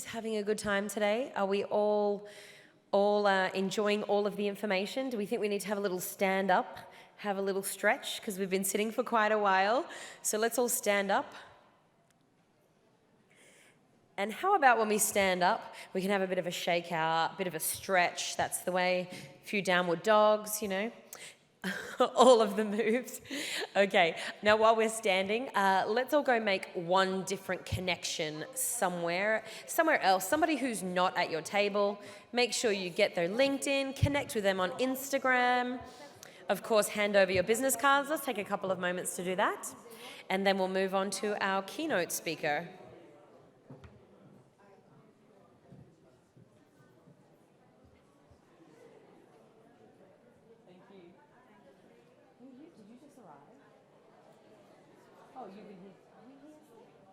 everybody's having a good time today? Are we all enjoying all of the information? Do we think we need to have a little stand up, have a little stretch, because we've been sitting for quite a while? So let's all stand up. And how about when we stand up, we can have a bit of a shake out, a bit of a stretch. That's the way. A few downward dogs, you know. All of the moves. Okay, now while we're standing, let's all go make one different connection somewhere else. Somebody who's not at your table. Make sure you get their LinkedIn, connect with them on Instagram. Of course, hand over your business cards. Let's take a couple of moments to do that. And then we'll move on to our keynote speaker. Oh, you've been here. Are you here?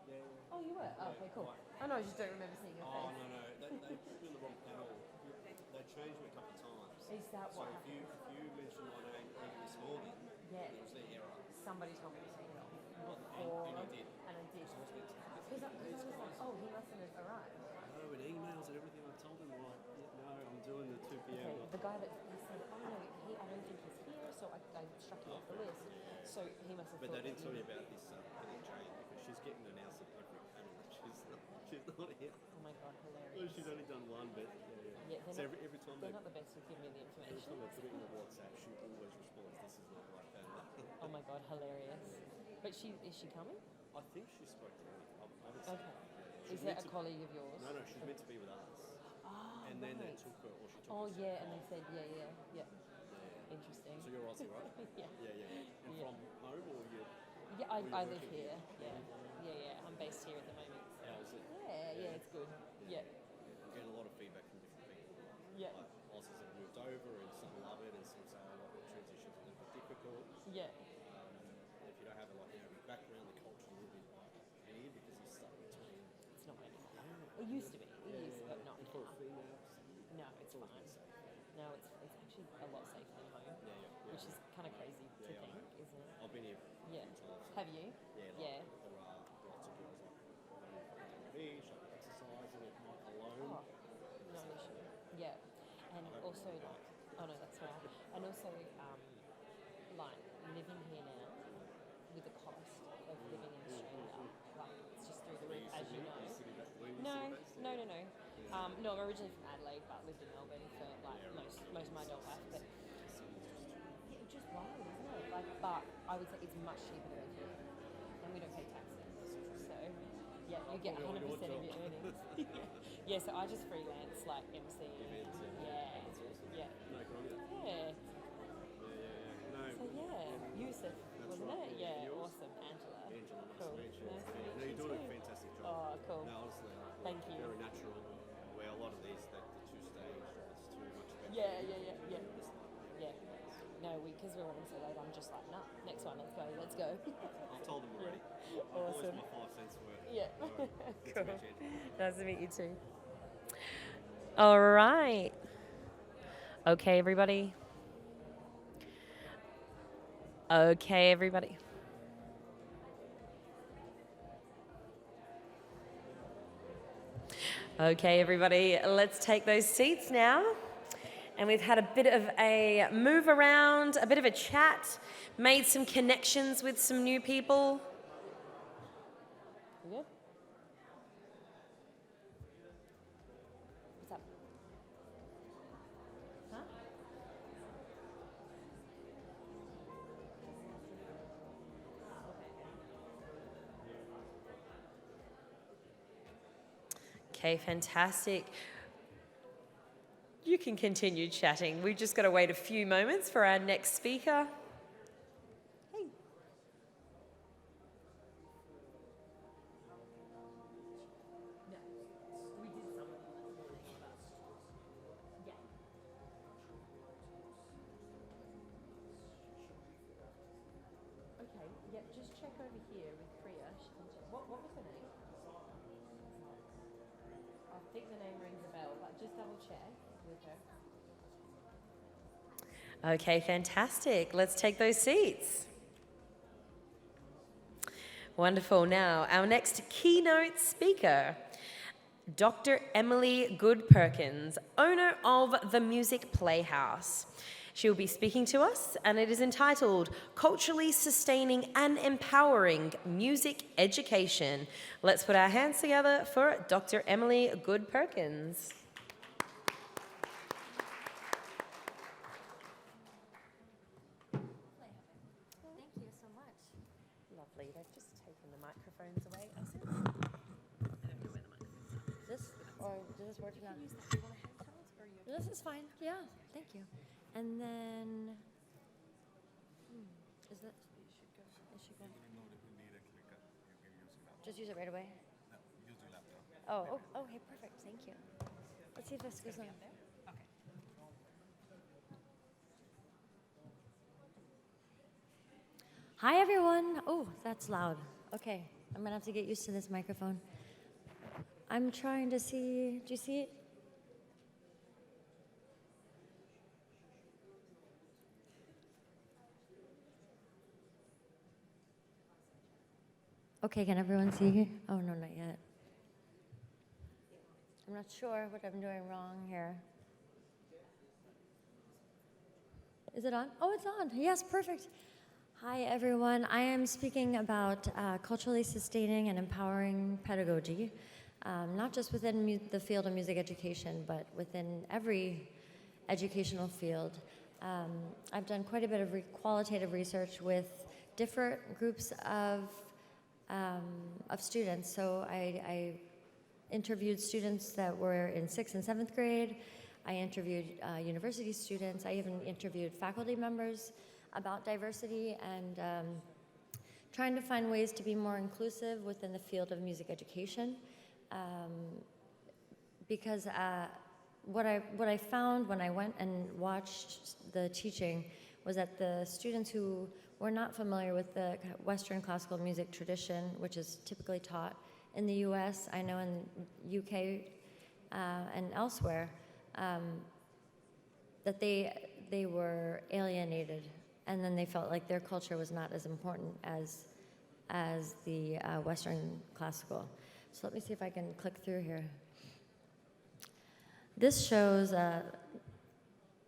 Yeah. Oh, you were? Oh, okay, cool. Oh, no, I just don't remember seeing your face. Oh, no. They put me on the wrong panel. They changed me a couple of times. Is that what So if you mentioned my name even this morning, Yeah. it was their error. Somebody told me to take it off. And I did. And I did. So I was meant to. Because I was like, oh, he mustn't have arrived. No, in emails and everything, I told them, like, yeah, no, I'm doing the 2 p.m. Okay, the guy that he said, oh, no, I don't think he's here, so I struck him off the list. So he must have But thought they didn't that tell you- me about this Penny Jane, because she's getting announced at every panel that she's not here. Oh my God, Well, hilarious. she's only done one, but Yeah, so every time they're not the best with giving me the every information. time they put it in the WhatsApp, she always responds, "This is not like that." Oh my God, hilarious. But is she coming? I think she spoke to me. I haven't seen Okay. her. Is that a colleague of yours? No, she's meant to be with us. Oh, And then they right. took her, or she took Oh, us. yeah, and they said, yeah. Yeah. Interesting. So you're Aussie, right? Yeah. Yeah. And Yeah. from home, or you? Yeah, Were you I live working here. here? Yeah. I'm based here at the moment. So. How is it? Yeah, it's good. Yeah. I'm getting a lot of feedback from different people. Yeah. Like Aussies have moved over, and some love it, and some say, "Oh, like, the transition's a little bit difficult." Yeah. And if you don't have a background, the culture's a little bit weird because you're stuck between. It's not anymore. It used to be. But not And for a now. female, No, it's always fine. been safe. No, it's actually a lot safer than home, which is kind of crazy to Yeah, I think, know. isn't it? I've been here Yeah. a few times. Have you? Yeah, Yeah. there are lots of girls like on the beach, like exercising at night alone. Oh, no issue. Yeah. And also, like, oh no, that's right. And also, like, living here now with the cost of living in Australia, like, it's just through the roof, as you know. No. No, I'm originally from Adelaide, but lived in Melbourne for like most of my adult life. But yeah, it's just wild, isn't it? Like, but I would say it's much cheaper to live here, and we don't pay taxes. So yeah, you get 100% of your earnings. Yeah, so I just freelance like MC. Yeah. No, good on you. Yeah. No. So yeah, Yusuf, wasn't right. it? Yeah, Yours? awesome. Angela. Angela, nice Cool. to meet you. Nice to meet No, you you're doing too. a fantastic job. Oh, cool. No, honestly, Thank you. very natural. Where a lot of these, the two-stage, it's too much better. Yeah. No, because we're running so late, I'm just like, nah, next one, let's go. I've told them already. Awesome. I've my 5 cents worth. Yeah. All right. Good to meet you, Angela. Nice to meet you too. All right. Okay, everybody. Okay, everybody, let's take those seats now. And we've had a bit of a move around, a bit of a chat, made some connections with some new people. You good? What's up? Huh? Okay, fantastic. You can continue chatting. We've just got to wait a few moments for our next speaker. Hey. No, we did some. Yeah. Okay, yeah, just check over here with Priya. She can check. What was her name? I think the name rings a bell, but just double check with her. Okay, fantastic. Let's take those seats. Wonderful. Now, our next keynote speaker. Dr. Emily Good Perkins, owner of the Music Playhouse. She will be speaking to us, and it is entitled Culturally Sustaining and Empowering Music Education. Let's put our hands together for Dr. Emily Good Perkins. Thank you so much. Lovely. They've just taken the microphones away. I don't know where the microphones are. This, or does this work now? Do you want a handheld or you? This is fine. Yeah, thank you. And then, is that? It should go. Just use it right away. Oh, hey, perfect. Thank you. Let's see if this goes on. Hi, everyone. Oh, that's loud. Okay, I'm gonna have to get used to this microphone. I'm trying to see. Do you see it? Okay, can everyone see? Oh, no, not yet. I'm not sure what I'm doing wrong here. Is it on? Oh, it's on. Yes, perfect. Hi, everyone. I am speaking about culturally sustaining and empowering pedagogy, not just within the field of music education, but within every educational field. I've done quite a bit of qualitative research with different groups of students. So I interviewed students that were in 6th and 7th grade. I interviewed university students. I even interviewed faculty members about diversity and trying to find ways to be more inclusive within the field of music education. Because what I found when I went and watched the teaching was that the students who were not familiar with the Western classical music tradition, which is typically taught in the US, I know in the UK and elsewhere, that they were alienated, and then they felt like their culture was not as important as the Western classical. So let me see if I can click through here. This shows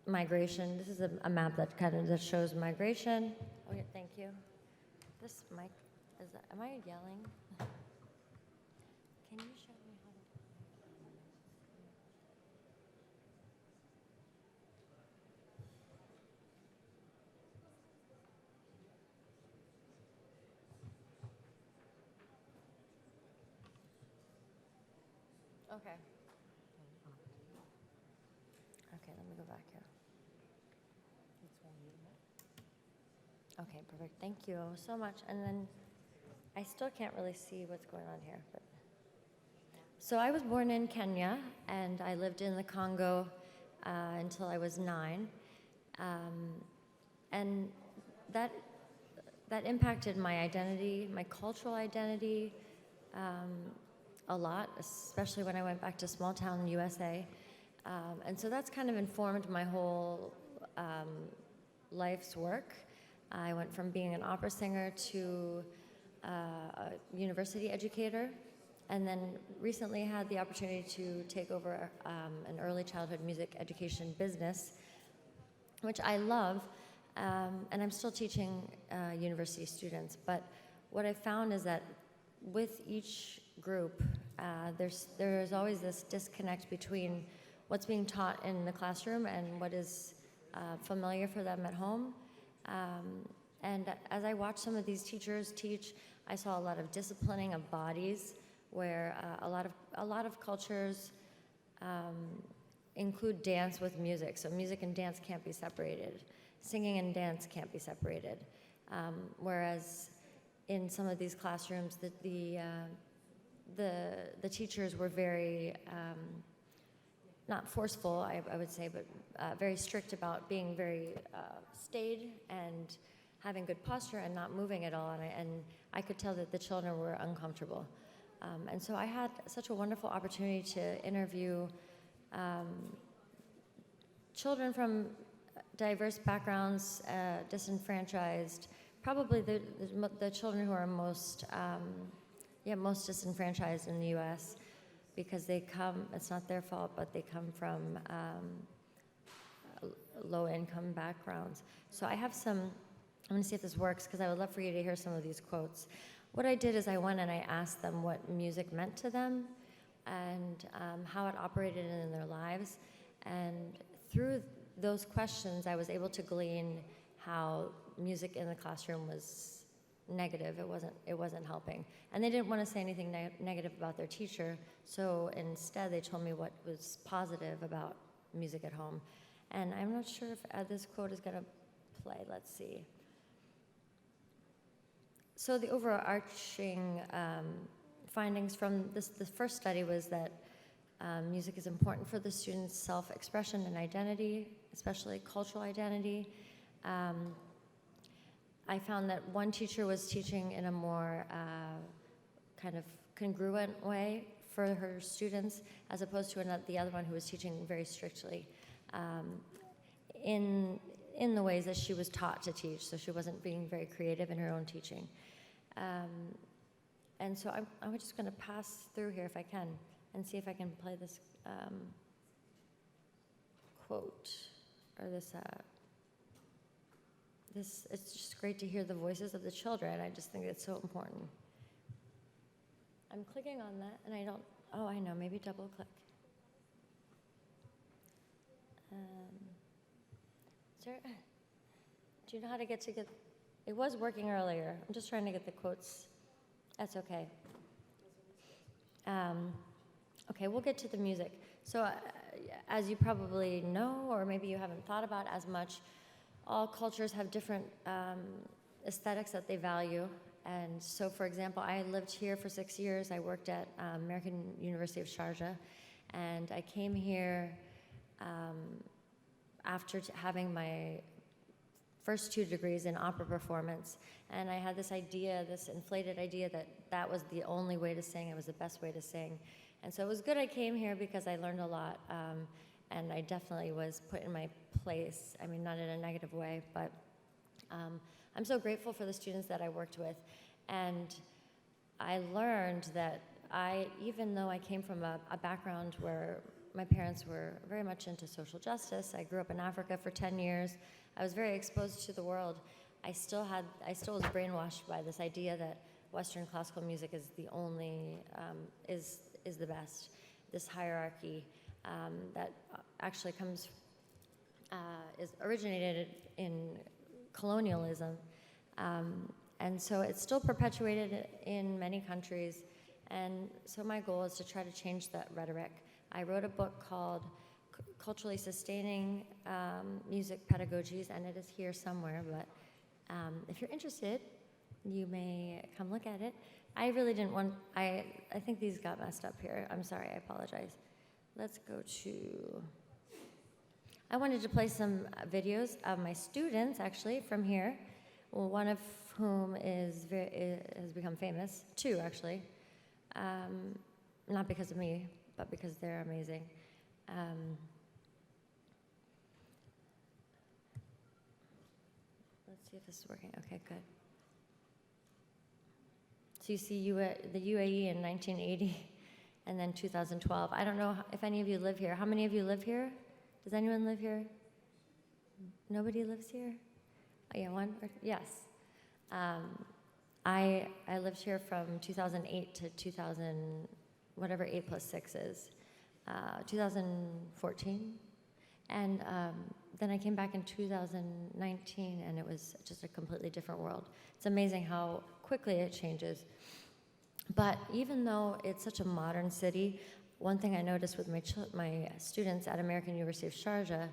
migration. This is a map that shows migration. Oh yeah, thank you. This mic am I yelling? Can you show me how to? Okay. Okay, let me go back here. Okay, perfect. Thank you so much. And then I still can't really see what's going on here. But so I was born in Kenya, and I lived in the Congo until I was 9. And that impacted my identity, my cultural identity, a lot, especially when I went back to small town USA. And so that's kind of informed my whole life's work. I went from being an opera singer to a university educator, and then recently had the opportunity to take over an early childhood music education business, which I love, and I'm still teaching university students. But what I found is that with each group, there's always this disconnect between what's being taught in the classroom and what is familiar for them at home. And as I watched some of these teachers teach, I saw a lot of disciplining of bodies, where a lot of cultures include dance with music. So music and dance can't be separated. Singing and dance can't be separated. Whereas in some of these classrooms, the teachers were very not forceful, I would say, but very strict about being very staid and having good posture and not moving at all. And I could tell that the children were uncomfortable. And so I had such a wonderful opportunity to interview children from diverse backgrounds, disenfranchised, probably the children who are most disenfranchised in the U.S. because they come, it's not their fault, but they come from low-income backgrounds. So I have some, I'm gonna see if this works, because I would love for you to hear some of these quotes. What I did is I went and I asked them what music meant to them and how it operated in their lives. And through those questions, I was able to glean how music in the classroom was negative. It wasn't helping. And they didn't want to say anything negative about their teacher, so instead they told me what was positive about music at home. And I'm not sure if this quote is going to play. Let's see. So the overarching findings from the first study was that music is important for the students' self-expression and identity, especially cultural identity. I found that one teacher was teaching in a more kind of congruent way for her students, as opposed to the other one who was teaching very strictly in the ways that she was taught to teach. So she wasn't being very creative in her own teaching. And so I'm just going to pass through here if I can and see if I can play this quote or this. It's just great to hear the voices of the children. I just think it's so important. I'm clicking on that, and I don't. Oh, I know. Maybe double click. Sir, do you know how to get? It was working earlier. I'm just trying to get the quotes. That's okay. Okay, we'll get to the music. So, as you probably know, or maybe you haven't thought about as much, all cultures have different aesthetics that they value. And so, for example, I lived here for 6 years. I worked at American University of Sharjah, and I came here after having my first 2 degrees in opera performance, and I had this idea, this inflated idea that was the only way to sing, it was the best way to sing. And so it was good I came here because I learned a lot, and I definitely was put in my place. I mean, not in a negative way, but I'm so grateful for the students that I worked with. And I learned that even though I came from a background where my parents were very much into social justice, I grew up in Africa for 10 years, I was very exposed to the world, I still was brainwashed by this idea that Western classical music is the only, is the best. This hierarchy that actually is originated in colonialism. And so it's still perpetuated in many countries. And so my goal is to try to change that rhetoric. I wrote a book called Culturally Sustaining Music Pedagogies, and it is here somewhere, but if you're interested, you may come look at it. I really didn't want, I think these got messed up here. I'm sorry, I apologize. Let's go to, I wanted to play some videos of my students, actually, from here, one of whom has become famous, 2 actually, not because of me, but because they're amazing. Let's see if this is working. Okay, good. So you see the UAE in 1980 and then 2012. I don't know if any of you live here. How many of you live here? Does anyone live here? Nobody lives here? Oh, yeah, one? Yes. I lived here from 2008 to 2000, whatever 8 plus 6 is, 2014. And then I came back in 2019, and it was just a completely different world. It's amazing how quickly it changes. But even though it's such a modern city, one thing I noticed with my students at American University of Sharjah,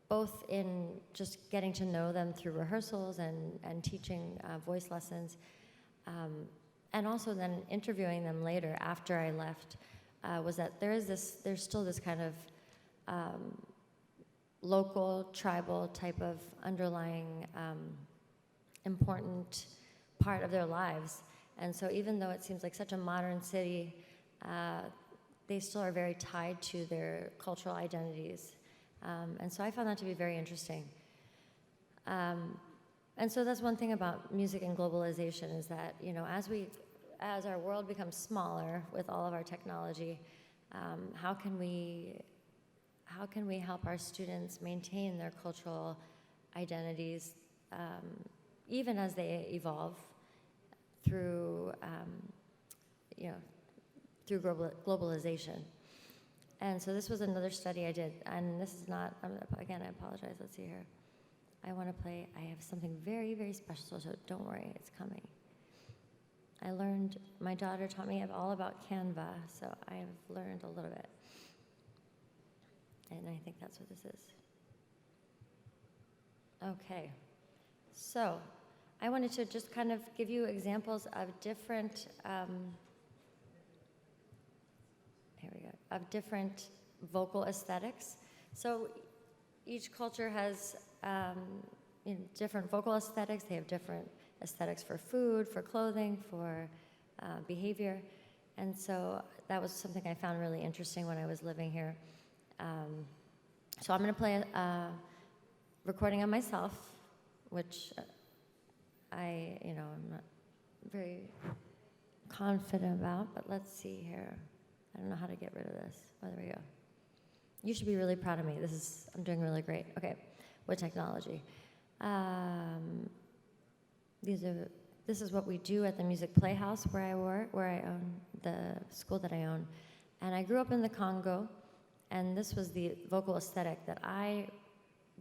both in just getting to know them through rehearsals and teaching voice lessons, and also then interviewing them later after I left, was that there's still this kind of local, tribal type of underlying important part of their lives. And so even though it seems like such a modern city, they still are very tied to their cultural identities. And so I found that to be very interesting. And so that's one thing about music and globalization is that, you know, as our world becomes smaller with all of our technology, how can we help our students maintain their cultural identities even as they evolve through through globalization? And so this was another study I did, and this is not, again, I apologize, let's see here. I have something very, very special, so don't worry, it's coming. My daughter taught me all about Canva, so I have learned a little bit. And I think that's what this is. Okay, so I wanted to just kind of give you examples of different, different vocal aesthetics. So each culture has different vocal aesthetics. They have different aesthetics for food, for clothing, for behavior. And so that was something I found really interesting when I was living here. So I'm going to play a recording of myself, which I'm not very confident about, but let's see here. I don't know how to get rid of this. Oh, there we go. You should be really proud of me. I'm doing really great. Okay, with technology. This is what we do at the Music Playhouse where I work, where I own the school that I own. And I grew up in the Congo, and this was the vocal aesthetic that I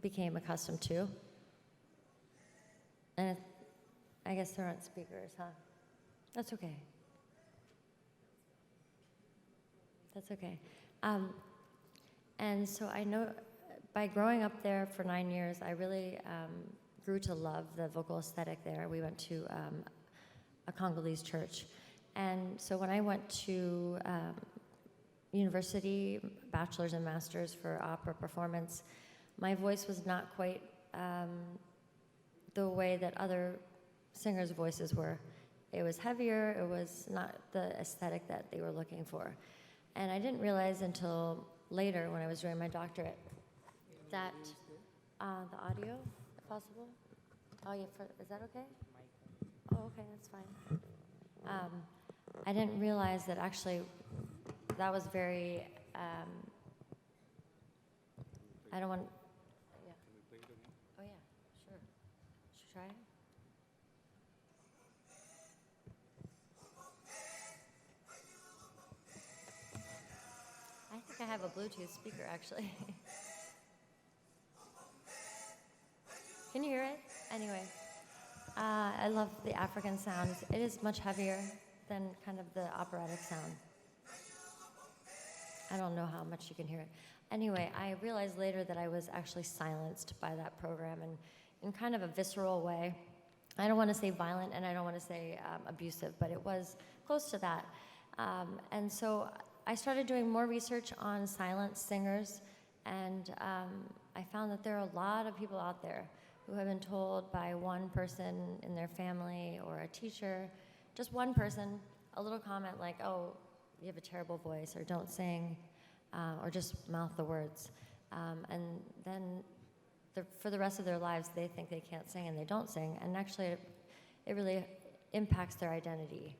became accustomed to. And I guess there aren't speakers, huh? That's okay. That's okay. And so I know by growing up there for 9 years, I really grew to love the vocal aesthetic there. We went to a Congolese church. And so when I went to university, bachelor's and master's for opera performance, my voice was not quite the way that other singers' voices were. It was heavier, it was not the aesthetic that they were looking for. And I didn't realize until later when I was doing my doctorate that the audio, if possible. Oh yeah, is that okay? Oh, okay, that's fine. I didn't realize that actually that was very, I don't want, yeah. Can we play it again? Oh yeah, sure. Should we try it? I think I have a Bluetooth speaker actually. Can you hear it? Anyway, I love the African sounds. It is much heavier than kind of the operatic sound. I don't know how much you can hear it. Anyway, I realized later that I was actually silenced by that program and in kind of a visceral way. I don't want to say violent and I don't want to say abusive, but it was close to that. And so I started doing more research on silent singers, and I found that there are a lot of people out there who have been told by one person in their family or a teacher, just one person, a little comment like, oh, you have a terrible voice, or don't sing, or just mouth the words. And then for the rest of their lives, they think they can't sing and they don't sing, and actually it really impacts their identity.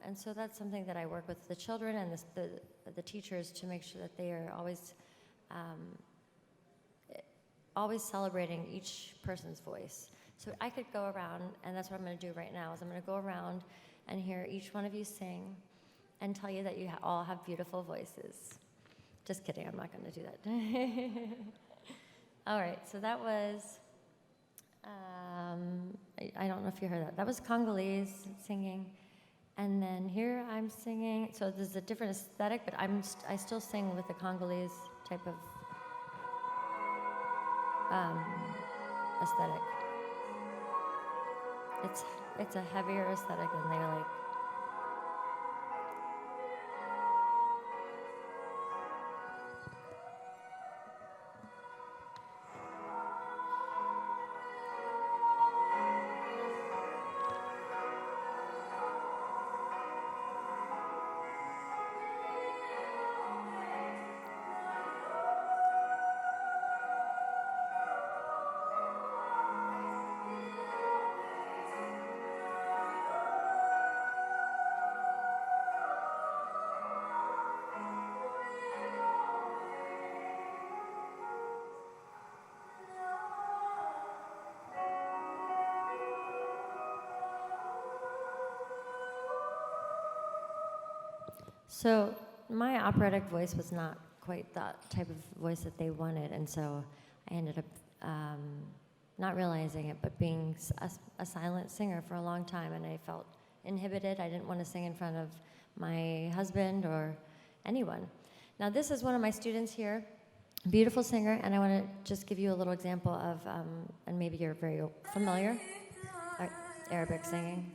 And so that's something that I work with the children and the teachers to make sure that they are always celebrating each person's voice. So I could go around, and that's what I'm going to do right now, is I'm going to go around and hear each one of you sing and tell you that you all have beautiful voices. Just kidding, I'm not going to do that. All right, so that was, I don't know if you heard that. That was Congolese singing. And then here I'm singing, so there's a different aesthetic, but I still sing with the Congolese type of aesthetic. It's a heavier aesthetic than they like. So my operatic voice was not quite that type of voice that they wanted, and so I ended up not realizing it, but being a silent singer for a long time, and I felt inhibited. I didn't want to sing in front of my husband or anyone. Now this is one of my students here, beautiful singer, and I want to just give you a little example of, and maybe you're very familiar, Arabic singing.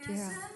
Do you hear?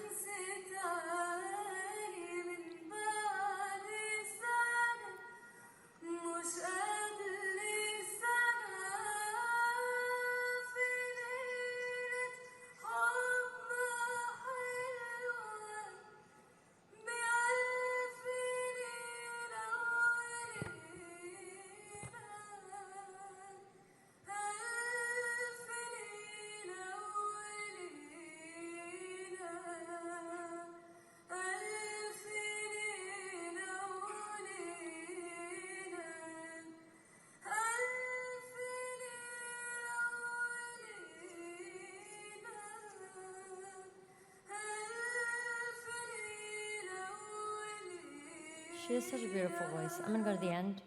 She has such a beautiful voice. I'm gonna go to the end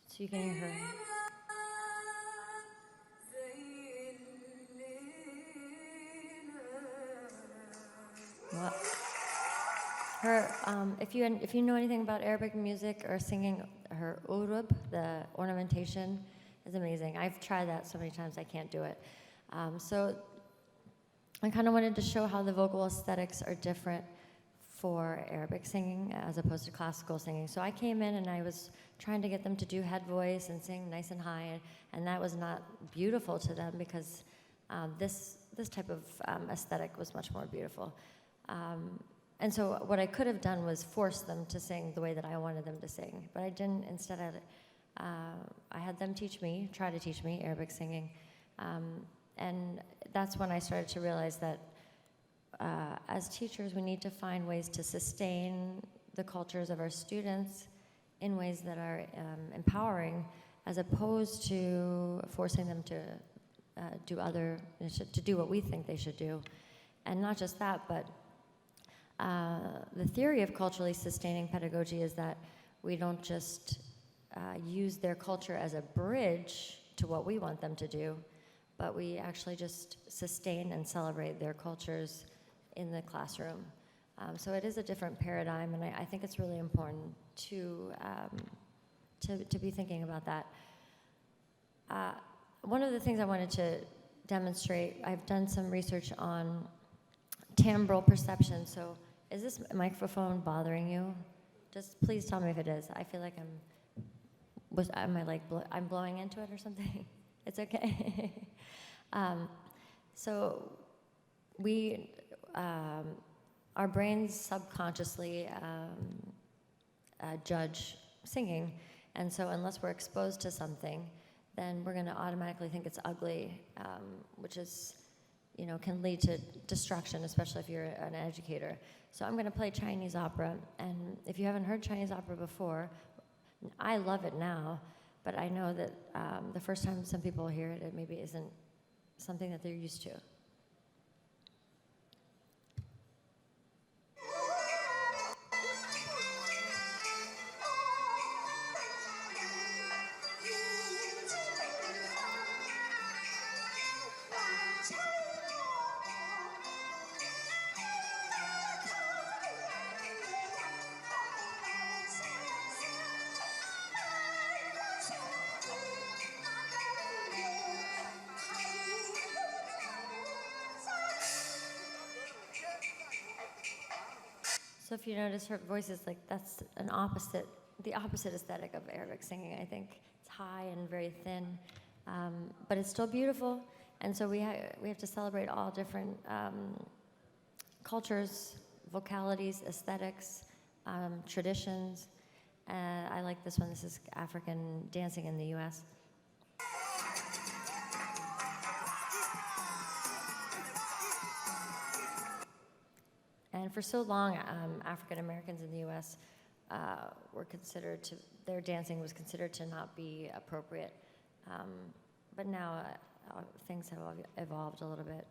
so you can hear her. What? Her, if you know anything about Arabic music or singing, her urub, the ornamentation, is amazing. I've tried that so many times I can't do it. So I kind of wanted to show how the vocal aesthetics are different for Arabic singing as opposed to classical singing. So I came in and I was trying to get them to do head voice and sing nice and high, and that was not beautiful to them because this type of aesthetic was much more beautiful. And so what I could have done was force them to sing the way that I wanted them to sing, but I didn't. Instead, I had them try to teach me Arabic singing, and that's when I started to realize that as teachers, we need to find ways to sustain the cultures of our students in ways that are empowering, as opposed to forcing them to do what we think they should do. And not just that, but the theory of culturally sustaining pedagogy is that we don't just use their culture as a bridge to what we want them to do, but we actually just sustain and celebrate their cultures in the classroom. So it is a different paradigm, and I think it's really important to be thinking about that. One of the things I wanted to demonstrate, I've done some research on timbral perception. So is this microphone bothering you? Just please tell me if it is. I feel like I'm blowing into it or something? It's okay. So our brains subconsciously judge singing, and so unless we're exposed to something, then we're going to automatically think it's ugly, which is, can lead to destruction, especially if you're an educator. So I'm going to play Chinese opera, and if you haven't heard Chinese opera before, I love it now, but I know that the first time some people hear it, it maybe isn't something that they're used to. So if you notice, her voice is that's the opposite aesthetic of Arabic singing, I think. It's high and very thin, but it's still beautiful. And so we have to celebrate all different cultures, vocalities, aesthetics, traditions. I like this one. This is African dancing in the U.S. And for so long, African Americans in the U.S. Their dancing was considered to not be appropriate. But now things have evolved a little bit.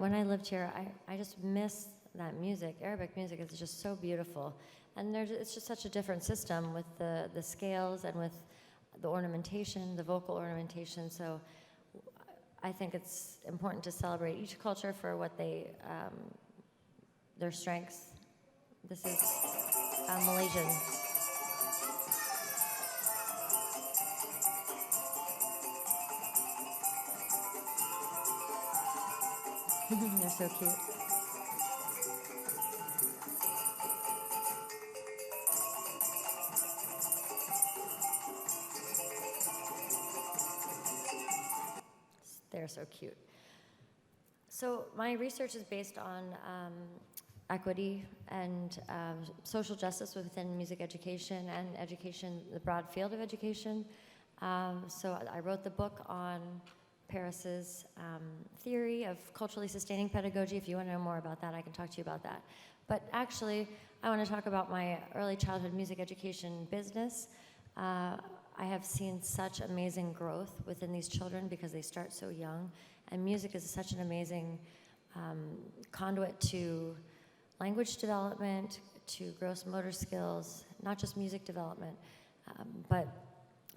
when I lived here, I just miss that music. Arabic music is just so beautiful. And it's just such a different system with the scales and with the ornamentation, the vocal ornamentation. So I think it's important to celebrate each culture for what their strengths. This is Malaysian. They're so cute. They're so cute. So my research is based on equity and social justice within music education and education, the broad field of education. So I wrote the book on Paris's theory of culturally sustaining pedagogy. If you want to know more about that, I can talk to you about that. But actually, I want to talk about my early childhood music education business. I have seen such amazing growth within these children because they start so young. And music is such an amazing conduit to language development, to gross motor skills, not just music development, but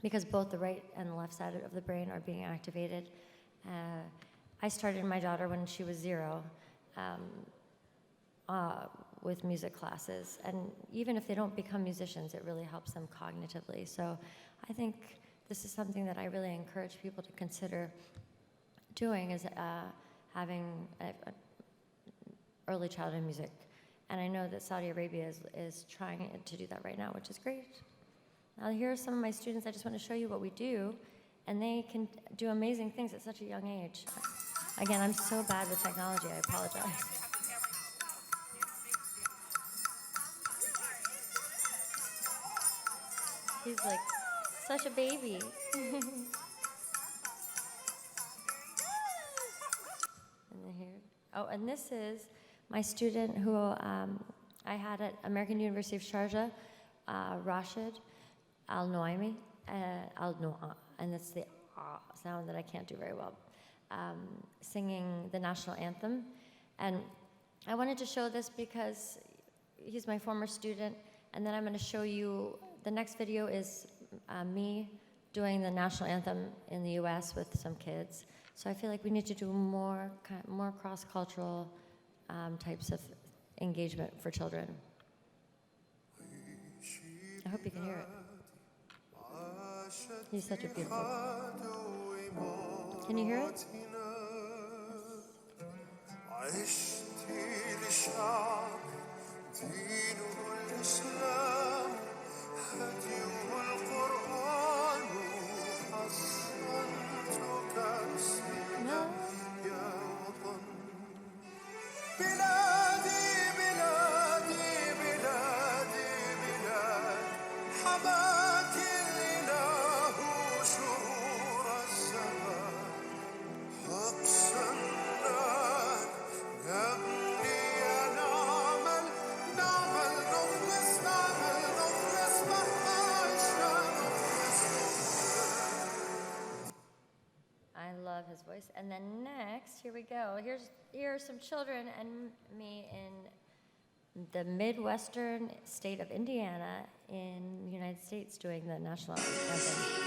because both the right and the left side of the brain are being activated. I started my daughter when she was 0 with music classes, and even if they don't become musicians, it really helps them cognitively. So I think this is something that I really encourage people to consider doing, is having early childhood music. And I know that Saudi Arabia is trying to do that right now, which is great. Now here are some of my students. I just want to show you what we do, and they can do amazing things at such a young age. Again, I'm so bad with technology, I apologize. He's like such a baby. And then here. Oh, and this is my student who I had at American University of Sharjah, Rashid Al-Noaimi, and that's the sound that I can't do very well, singing the national anthem. And I wanted to show this because he's my former student, and then I'm going to show you, the next video is me doing the national anthem in the US with some kids. So I feel like we need to do more cross-cultural types of engagement for children. I hope you can hear it. He's such a beautiful. Can you hear it? No. I love his voice. And then next, here we go. Here are some children and me in the Midwestern state of Indiana in the United States doing the national anthem.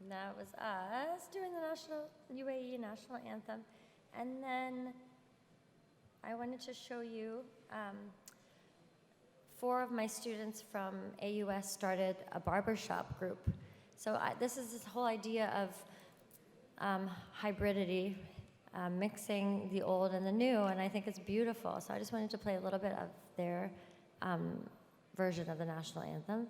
That was us doing the UAE national anthem. And then I wanted to show you 4 of my students from AUS started a barbershop group. So this is this whole idea of hybridity, mixing the old and the new, and I think it's beautiful. So I just wanted to play a little bit of their version of the national anthem.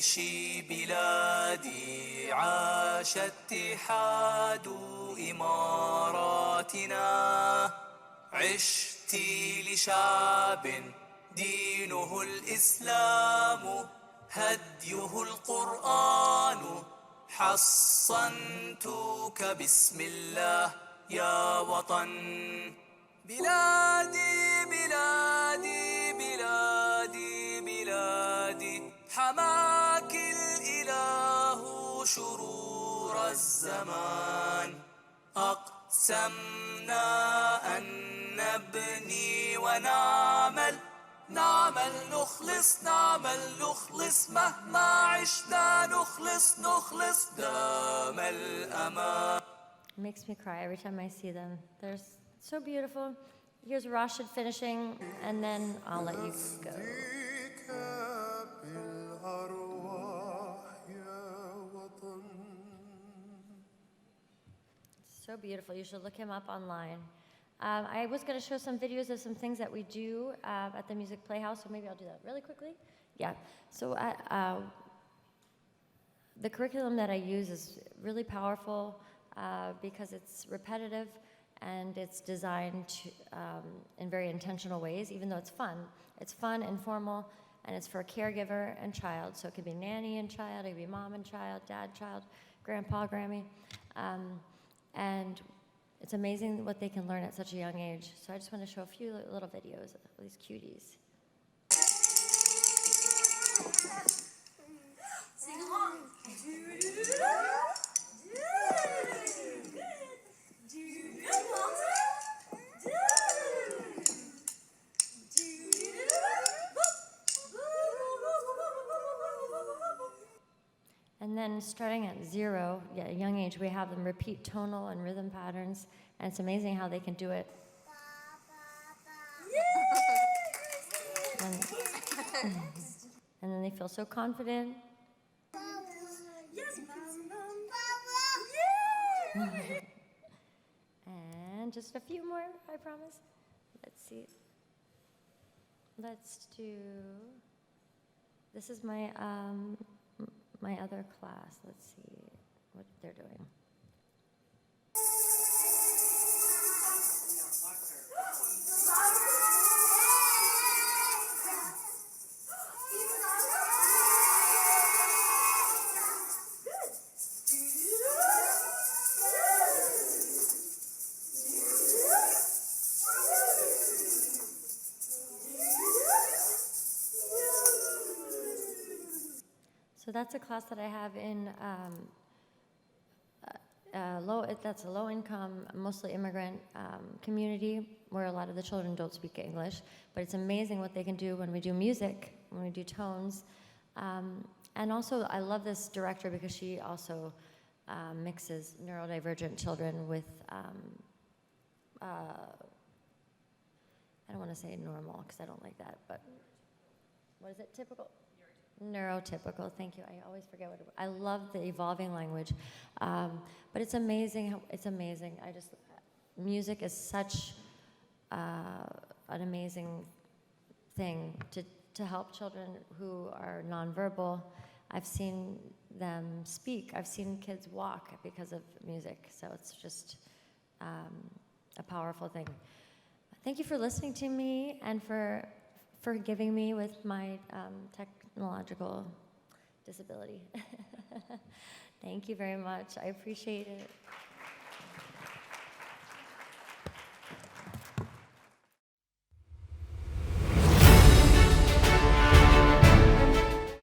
عيشي بلادي عاش اتحاد إماراتنا عشت لشعب دينه الإسلام هديه القرآن حصنتك بسم الله يا وطن بلادي بلادي بلادي بلادي حماك الإله شرور الزمان أقسمنا أن نبني ونعمل نخلص مهما عشنا نخلص دام الأمان. It makes me cry every time I see them. They're so beautiful. Here's Rashid finishing, and then I'll let you go. فيك بالأرواح يا وطن. So beautiful. You should look him up online. I was going to show some videos of some things that we do at the Music Playhouse, so maybe I'll do that really quickly. Yeah. So the curriculum that I use is really powerful because it's repetitive and it's designed to, in very intentional ways, even though it's fun. It's fun, informal, and it's for a caregiver and child. So it could be nanny and child, it could be mom and child, dad, child, grandpa, Grammy. And it's amazing what they can learn at such a young age. So I just want to show a few little videos of these cuties. Sing along. And then starting at 0, at a young age, we have them repeat tonal and rhythm patterns, and it's amazing how they can do it. And then they feel so confident. And just a few more, I promise. Let's see. Let's do. This is my my other class. Let's see what they're doing. So that's a class that I have in that's a low-income, mostly immigrant community where a lot of the children don't speak English. But it's amazing what they can do when we do music, when we do tones. And also, I love this director because she also mixes neurodivergent children with, I don't want to say normal because I don't like that, but what is it, typical? Neurotypical, thank you. I always forget what I love the evolving language. But it's amazing, music is such an amazing thing to help children who are nonverbal. I've seen them speak. I've seen kids walk because of music. So it's just a powerful thing. Thank you for listening to me and for forgiving me with my technological disability. Thank you very much. I appreciate it.